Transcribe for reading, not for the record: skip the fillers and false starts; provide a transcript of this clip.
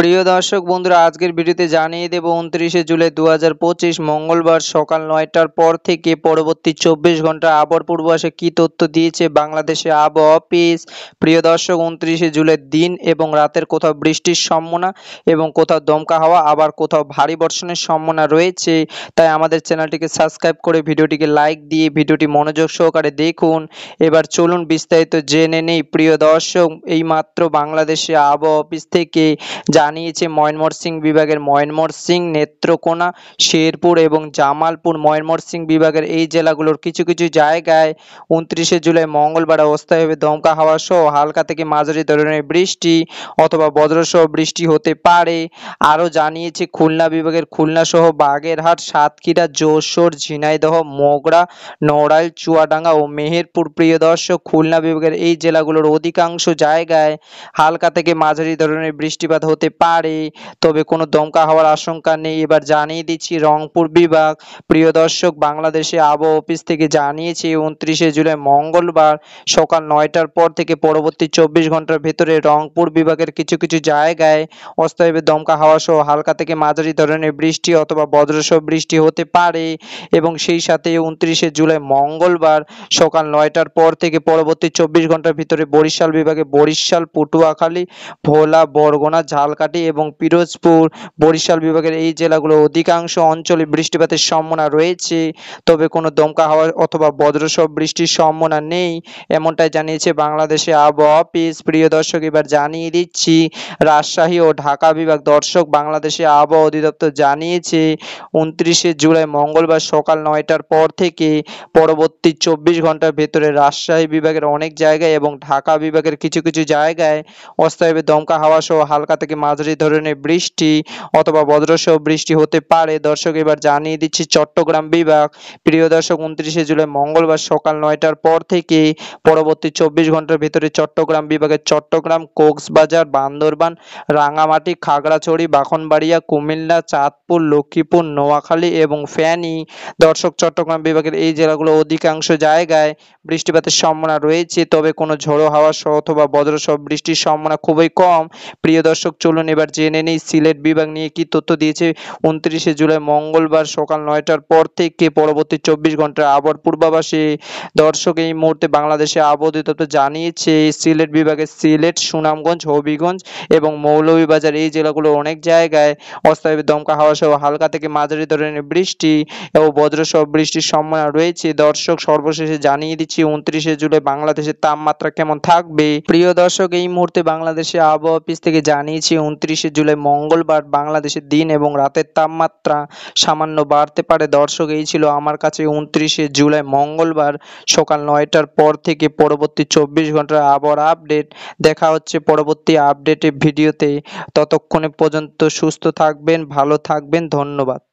প্রিয় দর্শক বন্ধুরা, আজকের ভিডিওতে জানিয়ে দেব ২৯শে জুলাই ২০২৫ মঙ্গলবার সকাল ৯টার পর থেকে পরবর্তী ২৪ ঘন্টা আবহাওয়ার পূর্বাভাসে কী তথ্য দিয়েছে বাংলাদেশে আবহাওয়া অফিস। প্রিয় দর্শক, ২৯শে জুলাইয়ের দিন এবং রাতের কোথাও বৃষ্টির সম্ভাবনা এবং কোথাও দমকা হাওয়া, আবার কোথাও ভারী বর্ষণের সম্ভাবনা রয়েছে। তাই আমাদের চ্যানেলটিকে সাবস্ক্রাইব করে ভিডিওটিকে লাইক দিয়ে ভিডিওটি মনোযোগ সহকারে দেখুন। এবার চলুন বিস্তারিত জেনে নেই। প্রিয় দর্শক, এইমাত্র বাংলাদেশে আবহাওয়া অফিস থেকে জানিয়েছে ময়মনসিংহ বিভাগের ময়মনসিংহ, নেত্রকোনা, শেরপুর এবং জামালপুর ময়মনসিংহ বিভাগের এই জেলাগুলোর কিছু কিছু জায়গায় ২৯শে জুলাই মঙ্গলবার অস্থায়ীভাবে দমকা হাওয়া সহ হালকা থেকে মাঝারি ধরনের বৃষ্টি অথবা বজ্রসহ বৃষ্টি হতে পারে। আরও জানিয়েছে খুলনা বিভাগের খুলনা সহ বাগেরহাট, সাতক্ষীরা, যশোর, ঝিনাইদহ, মগরা, নড়াইল, চুয়াডাঙ্গা ও মেহেরপুর। প্রিয় দর্শক, খুলনা বিভাগের এই জেলাগুলোর অধিকাংশ জায়গায় হালকা থেকে মাঝারি ধরনের বৃষ্টিপাত হতে পারে, তবে কোনো দমকা হওয়ার আশঙ্কা নেই। এবার জানিয়ে দিচ্ছি রংপুর বিভাগ। প্রিয় দর্শক, বাংলাদেশে আবহাওয়া অফিস থেকে জানিয়েছে ২৯শে জুলাই মঙ্গলবার সকাল ৯টার পর থেকে পরবর্তী ২৪ ঘন্টার ভেতরে রংপুর বিভাগের কিছু কিছু জায়গায় অস্থায়ীভাবে দমকা হাওয়া সহ হালকা থেকে মাঝারি ধরনের বৃষ্টি অথবা বজ্রসহ বৃষ্টি হতে পারে এবং সেই সাথে ২৯শে জুলাই মঙ্গলবার সকাল ৯টার পর থেকে পরবর্তী ২৪ ঘন্টার ভিতরে বরিশাল বিভাগে বরিশাল, পটুয়াখালী, ভোলা, বরগুনা, ঝালকাঠি এবং পিরোজপুর বরিশাল বিভাগের এই জেলাগুলোর অধিকাংশ অঞ্চলে বৃষ্টিপাতের সম্ভাবনা রয়েছে, তবে কোনো দমকা হাওয়া অথবা বজ্রসহ বৃষ্টির সম্ভাবনা নেই, এমনটাই জানিয়েছে বাংলাদেশে আবহাওয়া অফিস। প্রিয় দর্শক, এবার জানিয়ে দিচ্ছি রাজশাহী ও ঢাকা বিভাগ। দর্শক, বাংলাদেশে আবহাওয়া অধিদপ্তর জানিয়েছে ২৯শে জুলাই মঙ্গলবার সকাল ৯টার পর থেকে পরবর্তী ২৪ ঘন্টার ভেতরে রাজশাহী বিভাগের অনেক জায়গায় এবং ঢাকা বিভাগের কিছু কিছু জায়গায় অস্থায়ীভাবে দমকা হাওয়া সহ হালকা থেকে মাঝারি ধরনের বৃষ্টি অথবা বজ্রসহ বৃষ্টি হতে পারে। দর্শক, এবার জানিয়ে দিচ্ছি চট্টগ্রাম বিভাগ। প্রিয় দর্শক, ২৯শে জুলাই মঙ্গলবার সকাল ৯টার পর থেকে পরবর্তী ২৪ ঘন্টার ভিতরে চট্টগ্রাম বিভাগের চট্টগ্রাম, কক্সবাজার, বান্দরবান, রাঙামাটি, খাগড়াছড়ি, ব্রাহ্মণবাড়িয়া, কুমিল্লা, চাঁদপুর, লক্ষ্মীপুর, নোয়াখালী এবং ফেনী। দর্শক, চট্টগ্রাম বিভাগের এই জেলাগুলো অধিকাংশ জায়গায় বৃষ্টিপাতের সম্ভাবনা রয়েছে, তবে কোনো ঝোড়ো হাওয়া সহ অথবা বজ্রসহ বৃষ্টির সম্ভাবনা খুবই কম। প্রিয় দর্শক, চলুন এবার জেনে নেই সিলেট বিভাগ নিয়ে কি তথ্য দিয়েছে ২৯শে জুলাই মঙ্গলবার সকাল ৯টার পর থেকে পরবর্তী ২৪ ঘন্টার আবহাওয়ার পূর্বাভাসে। দর্শক, এই মুহূর্তে বাংলাদেশে আবহাওয়া অধিদপ্তর জানিয়েছে সিলেট বিভাগের সিলেট, সুনামগঞ্জ, হবিগঞ্জ এবং মৌলভীবাজার এই জেলাগুলোর অনেক জায়গায় অস্থায়ী দমকা হাওয়া সহ হালকা থেকে মাঝারি ধরনের বৃষ্টি এবং বজ্রসহ বৃষ্টির সম্ভাবনা রয়েছে। দর্শক, সর্বশেষে জানিয়ে দিচ্ছি ২৯শে জুলাই বাংলাদেশের তাপমাত্রা কেমন থাকবে। প্রিয় দর্শক, এই মুহূর্তে বাংলাদেশে আবহাওয়া অফিস থেকে জানিয়েছে ২৯শে জুলাই মঙ্গলবার বাংলাদেশের দিন এবং রাতের তাপমাত্রা সামান্য বাড়তে পারে। দর্শক, এই ছিল আমার কাছে ২৯শে জুলাই মঙ্গলবার সকাল ৯টার পর থেকে পরবর্তী ২৪ ঘন্টার আবহাওয়ার আপডেট। দেখা হচ্ছে পরবর্তী আপডেটের ভিডিওতে। ততক্ষণে পর্যন্ত সুস্থ থাকবেন, ভালো থাকবেন। ধন্যবাদ।